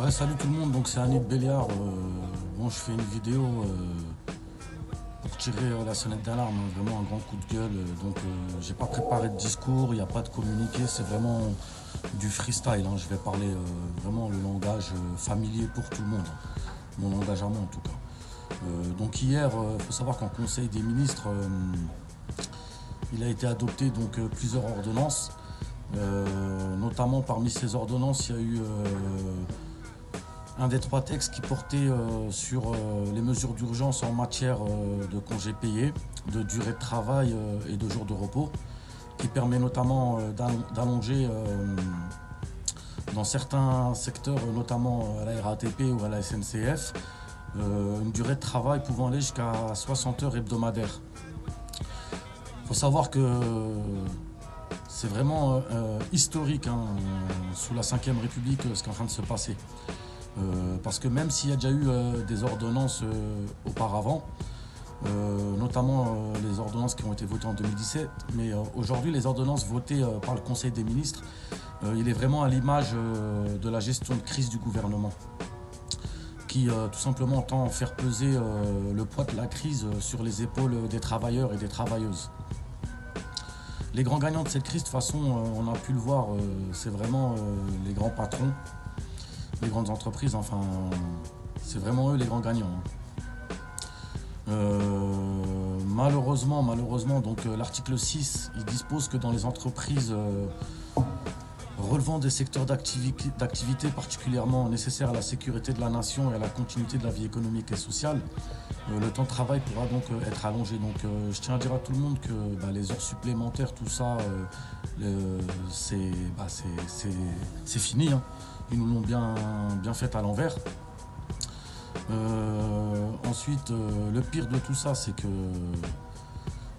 Ouais, salut tout le monde, donc c'est Annie de Béliard. Bon, je fais une vidéo pour tirer la sonnette d'alarme, hein, vraiment un grand coup de gueule. J'ai pas préparé de discours, il n'y a pas de communiqué, c'est vraiment du freestyle, hein. Je vais parler vraiment le langage familier pour tout le monde, hein. Mon langage à moi en tout cas. Donc hier, il faut savoir qu'en Conseil des ministres, il a été adopté plusieurs ordonnances. Notamment parmi ces ordonnances, il y a eu un des trois textes qui portait sur les mesures d'urgence en matière de congés payés, de durée de travail et de jours de repos, qui permet notamment d'allonger dans certains secteurs, notamment à la RATP ou à la SNCF, une durée de travail pouvant aller jusqu'à 60 heures hebdomadaires. Il faut savoir que c'est vraiment historique, hein, sous la Ve République, ce qui est en train de se passer. Parce que même s'il y a déjà eu des ordonnances auparavant, notamment les ordonnances qui ont été votées en 2017, mais aujourd'hui les ordonnances votées par le Conseil des ministres, il est vraiment à l'image de la gestion de crise du gouvernement, qui tout simplement entend faire peser le poids de la crise sur les épaules des travailleurs et des travailleuses. Les grands gagnants de cette crise, de toute façon, on a pu le voir, c'est vraiment les grands patrons, les grandes entreprises, enfin, c'est vraiment eux les grands gagnants, hein. Malheureusement, l'article 6, il dispose que dans les entreprises relevant des secteurs d'activité particulièrement nécessaires à la sécurité de la nation et à la continuité de la vie économique et sociale, le temps de travail pourra donc être allongé. Je tiens à dire à tout le monde que les heures supplémentaires, tout ça, c'est fini, hein. Ils nous l'ont bien fait à l'envers. Ensuite, le pire de tout ça, c'est que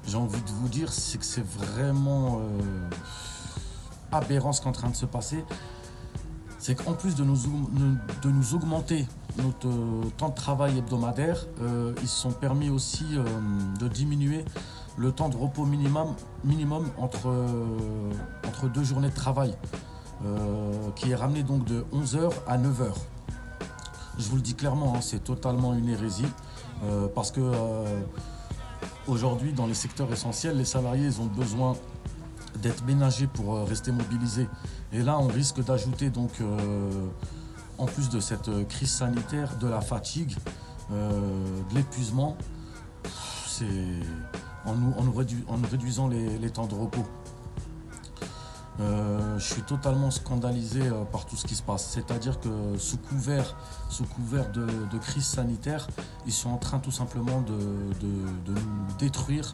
j'ai envie de vous dire, c'est que c'est vraiment aberrant ce qui est en train de se passer. C'est qu'en plus de nous augmenter notre temps de travail hebdomadaire, ils se sont permis aussi de diminuer le temps de repos minimum entre deux journées de travail, qui est ramené donc de 11 heures à 9 heures. Je vous le dis clairement, hein, c'est totalement une hérésie, parce que aujourd'hui, dans les secteurs essentiels, les salariés ils ont besoin d'être ménagés pour rester mobilisés. Et là, on risque d'ajouter en plus de cette crise sanitaire, de la fatigue, de l'épuisement, en nous réduisant les temps de repos. Je suis totalement scandalisé par tout ce qui se passe. C'est-à-dire que sous couvert de crise sanitaire, ils sont en train tout simplement de nous détruire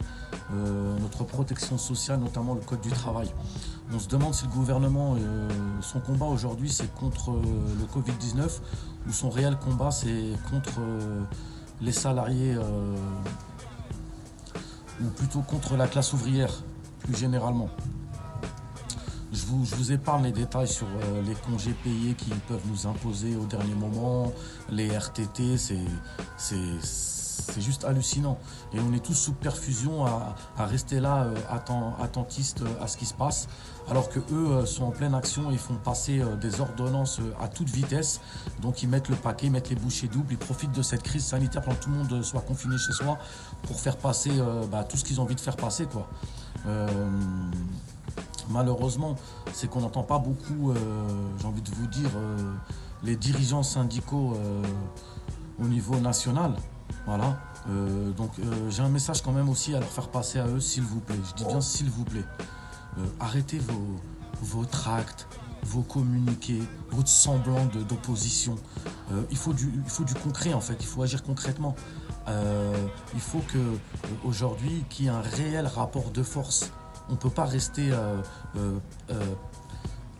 notre protection sociale, notamment le code du travail. On se demande si le gouvernement, son combat aujourd'hui, c'est contre le Covid-19 ou son réel combat, c'est contre les salariés, ou plutôt contre la classe ouvrière, plus généralement. Je vous épargne les détails sur les congés payés qu'ils peuvent nous imposer au dernier moment, les RTT, c'est juste hallucinant. Et on est tous sous perfusion à rester là, attentistes à ce qui se passe, alors que eux sont en pleine action et font passer des ordonnances à toute vitesse. Donc ils mettent le paquet, ils mettent les bouchées doubles, ils profitent de cette crise sanitaire pendant que tout le monde soit confiné chez soi pour faire passer tout ce qu'ils ont envie de faire passer, quoi. Malheureusement, c'est qu'on n'entend pas beaucoup, j'ai envie de vous dire, les dirigeants syndicaux au niveau national. Voilà. J'ai un message quand même aussi à leur faire passer à eux, s'il vous plaît. Je dis bien s'il vous plaît. Arrêtez vos tracts, vos communiqués, votre semblant d'opposition. Il faut du concret en fait, il faut agir concrètement. Il faut qu'aujourd'hui, qu'il y ait un réel rapport de force. On ne peut pas rester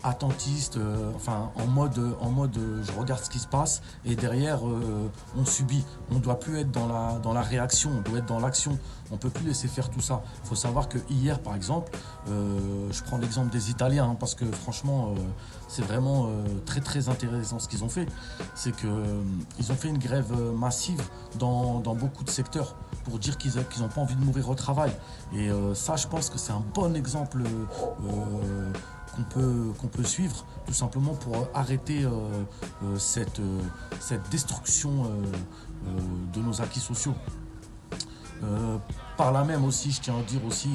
attentiste, en mode je regarde ce qui se passe et derrière on subit. On ne doit plus être dans la réaction, on doit être dans l'action. On ne peut plus laisser faire tout ça. Il faut savoir que hier par exemple, je prends l'exemple des Italiens, hein, parce que franchement c'est vraiment très très intéressant ce qu'ils ont fait. C'est qu'ils ont fait une grève massive dans beaucoup de secteurs. pour dire qu'ils n'ont pas envie de mourir au travail. Et ça, je pense que c'est un bon exemple qu'on peut suivre, tout simplement pour arrêter cette destruction de nos acquis sociaux. Par là même aussi, je tiens à dire aussi,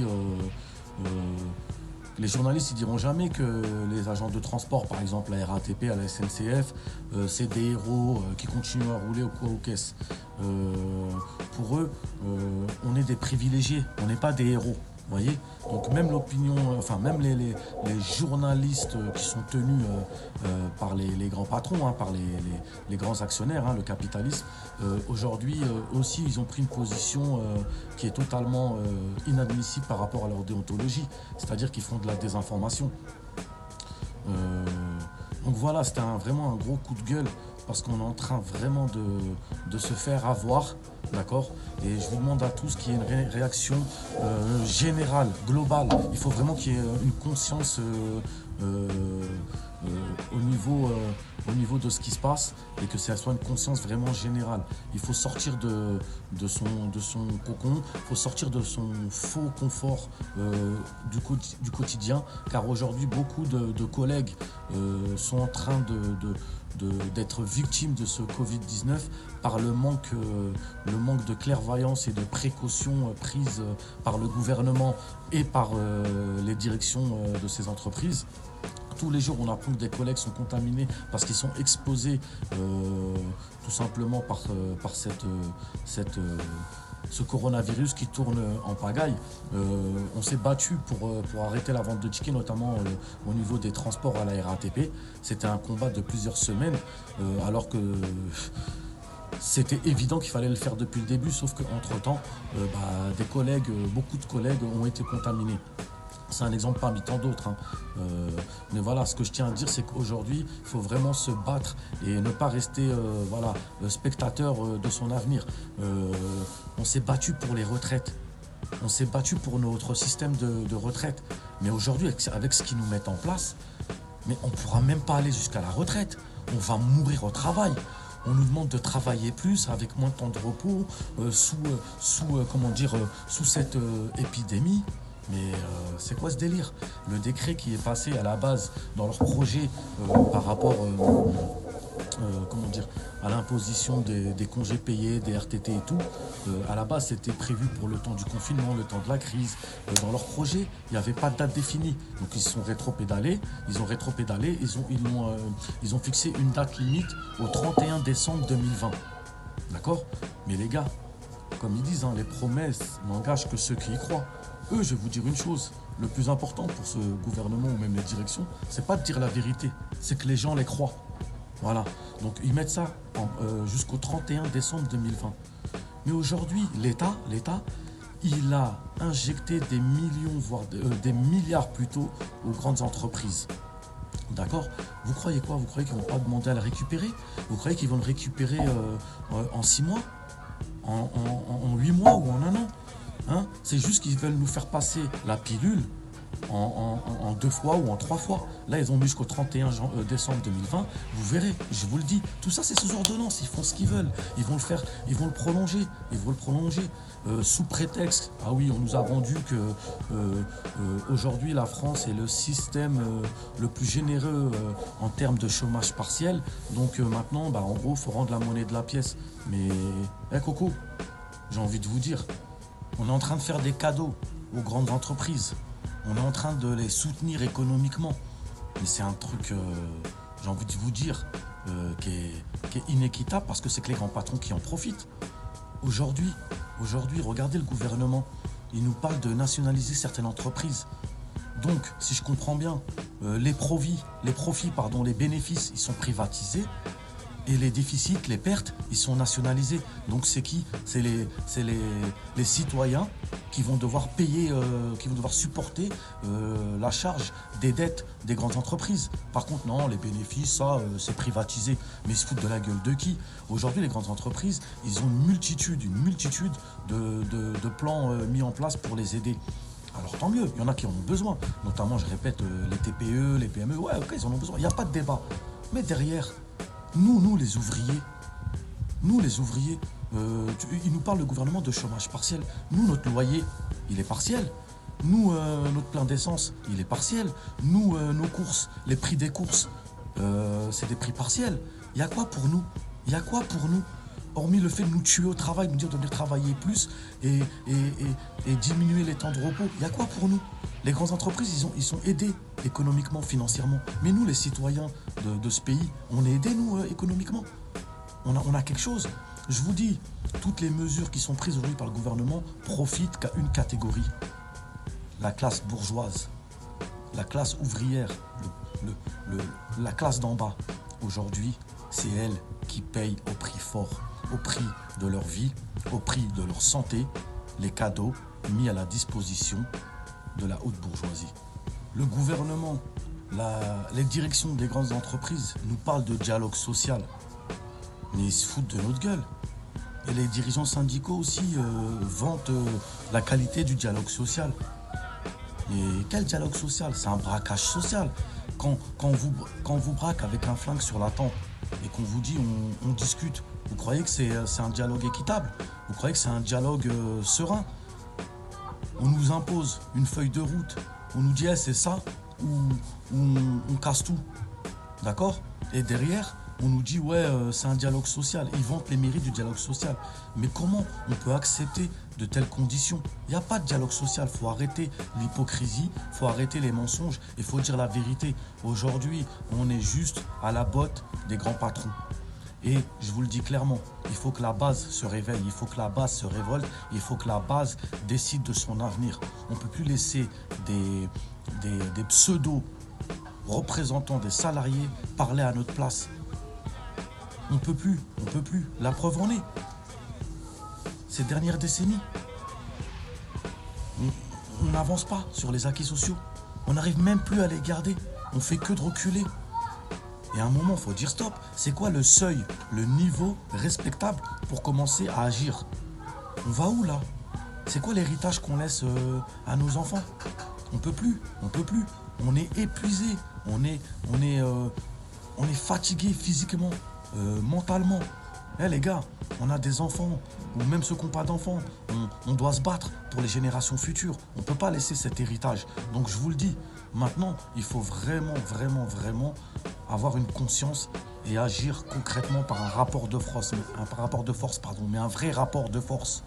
les journalistes ils diront jamais que les agents de transport, par exemple la RATP, à la SNCF, c'est des héros qui continuent à rouler au quoi aux caisses. Pour eux, on est des privilégiés, on n'est pas des héros. Vous voyez? Donc même l'opinion, enfin même les journalistes qui sont tenus par les grands patrons, hein, par les grands actionnaires, hein, le capitalisme, aujourd'hui aussi ils ont pris une position qui est totalement inadmissible par rapport à leur déontologie, c'est-à-dire qu'ils font de la désinformation. Donc voilà, c'était vraiment un gros coup de gueule parce qu'on est en train vraiment de se faire avoir, d'accord? Et je vous demande à tous qu'il y ait une réaction générale, globale. Il faut vraiment qu'il y ait une conscience au niveau de ce qui se passe et que ça soit une conscience vraiment générale. Il faut sortir de son cocon, il faut sortir de son faux confort du quotidien, car aujourd'hui beaucoup de collègues sont en train d'être victimes de ce Covid-19 par le manque de clairvoyance et de précautions prises par le gouvernement et par les directions de ces entreprises. Tous les jours, on apprend que des collègues sont contaminés parce qu'ils sont exposés tout simplement par ce coronavirus qui tourne en pagaille. On s'est battu pour arrêter la vente de tickets, notamment au niveau des transports à la RATP. C'était un combat de plusieurs semaines, alors que c'était évident qu'il fallait le faire depuis le début, sauf qu'entre-temps, beaucoup de collègues ont été contaminés. C'est un exemple parmi tant d'autres. Hein. Mais voilà, ce que je tiens à dire, c'est qu'aujourd'hui, il faut vraiment se battre et ne pas rester spectateur de son avenir. On s'est battu pour les retraites. On s'est battu pour notre système de retraite. Mais aujourd'hui, avec ce qu'ils nous mettent en place, mais on ne pourra même pas aller jusqu'à la retraite. On va mourir au travail. On nous demande de travailler plus, avec moins de temps de repos, sous cette épidémie. Mais c'est quoi ce délire? Le décret qui est passé à la base dans leur projet par rapport à l'imposition des congés payés, des RTT et tout, à la base c'était prévu pour le temps du confinement, le temps de la crise. Dans leur projet, il n'y avait pas de date définie. Donc ils sont rétro-pédalés, ils ont fixé une date limite au 31 décembre 2020. D'accord? Mais les gars, comme ils disent, hein, les promesses n'engagent que ceux qui y croient. Eux, je vais vous dire une chose, le plus important pour ce gouvernement ou même les directions, c'est pas de dire la vérité, c'est que les gens les croient. Voilà, donc ils mettent ça jusqu'au 31 décembre 2020. Mais aujourd'hui, l'État, il a injecté des millions, voire des milliards plutôt, aux grandes entreprises. D'accord? Vous croyez quoi? Vous croyez qu'ils ne vont pas demander à le récupérer? Vous croyez qu'ils vont le récupérer en 6 mois? En 8 mois ou en 1 an? Hein? C'est juste qu'ils veulent nous faire passer la pilule en 2 fois ou en 3 fois. Là, ils ont mis jusqu'au 31 décembre 2020. Vous verrez, je vous le dis. Tout ça, c'est sous ordonnance. Ils font ce qu'ils veulent. Ils vont le faire, ils vont le prolonger. Sous prétexte. Ah oui, on nous a vendu que aujourd'hui, la France est le système le plus généreux en termes de chômage partiel. Donc maintenant, en gros, il faut rendre la monnaie de la pièce. Mais, Coco, j'ai envie de vous dire, on est en train de faire des cadeaux aux grandes entreprises. On est en train de les soutenir économiquement. Mais c'est un truc, j'ai envie de vous dire, qui est inéquitable parce que c'est que les grands patrons qui en profitent. Aujourd'hui, regardez le gouvernement. Il nous parle de nationaliser certaines entreprises. Donc, si je comprends bien, les bénéfices, ils sont privatisés. Et les déficits, les pertes, ils sont nationalisés. Donc c'est qui? C'est les citoyens qui vont devoir payer, qui vont devoir supporter la charge des dettes des grandes entreprises. Par contre, non, les bénéfices, ça, c'est privatisé. Mais ils se foutent de la gueule de qui? Aujourd'hui, les grandes entreprises, ils ont une multitude de plans mis en place pour les aider. Alors tant mieux, il y en a qui en ont besoin. Notamment, je répète, les TPE, les PME, ouais, ok, ils en ont besoin. Il n'y a pas de débat. Mais derrière, nous les ouvriers, Il nous parle, le gouvernement, de chômage partiel. Nous, notre loyer, il est partiel. Nous, notre plein d'essence, il est partiel. Nous, nos courses, les prix des courses, c'est des prix partiels. Il y a quoi pour nous? Il y a quoi pour nous? Hormis le fait de nous tuer au travail, de nous dire de venir travailler plus et diminuer les temps de repos. Il y a quoi pour nous? Les grandes entreprises, ils sont aidés économiquement, financièrement. Mais nous, les citoyens de ce pays, on est aidés, nous, économiquement. On a quelque chose. Je vous dis, toutes les mesures qui sont prises aujourd'hui par le gouvernement profitent qu'à une catégorie. La classe bourgeoise, la classe ouvrière, la classe d'en bas. Aujourd'hui, c'est elle qui paye au prix fort, au prix de leur vie, au prix de leur santé, les cadeaux mis à la disposition de la haute bourgeoisie. Le gouvernement, les directions des grandes entreprises nous parlent de dialogue social, mais ils se foutent de notre gueule. Et les dirigeants syndicaux aussi vantent la qualité du dialogue social. Mais quel dialogue social? C'est un braquage social. Quand on vous braque avec un flingue sur la tempe et qu'on vous dit on discute, vous croyez que c'est un dialogue équitable? Vous croyez que c'est un dialogue serein? On nous impose une feuille de route. On nous dit c'est ça ou on casse tout. D'accord? Et derrière, on nous dit ouais c'est un dialogue social. Ils vantent les mérites du dialogue social. Mais comment on peut accepter de telles conditions? Il n'y a pas de dialogue social. Il faut arrêter l'hypocrisie, il faut arrêter les mensonges, il faut dire la vérité. Aujourd'hui, on est juste à la botte des grands patrons. Et je vous le dis clairement, il faut que la base se réveille, il faut que la base se révolte, il faut que la base décide de son avenir. On ne peut plus laisser des pseudo-représentants des salariés parler à notre place. On peut plus. La preuve en est. Ces dernières décennies, on n'avance pas sur les acquis sociaux. On n'arrive même plus à les garder. On fait que de reculer. Et à un moment, il faut dire stop. C'est quoi le seuil, le niveau respectable pour commencer à agir? On va où là? C'est quoi l'héritage qu'on laisse à nos enfants? On peut plus. On est épuisé. On est fatigué physiquement, mentalement. Les gars, on a des enfants, ou même ceux qui n'ont pas d'enfants. On doit se battre pour les générations futures. On ne peut pas laisser cet héritage. Donc je vous le dis, maintenant, il faut vraiment avoir une conscience et agir concrètement par un rapport de force, mais un vrai rapport de force.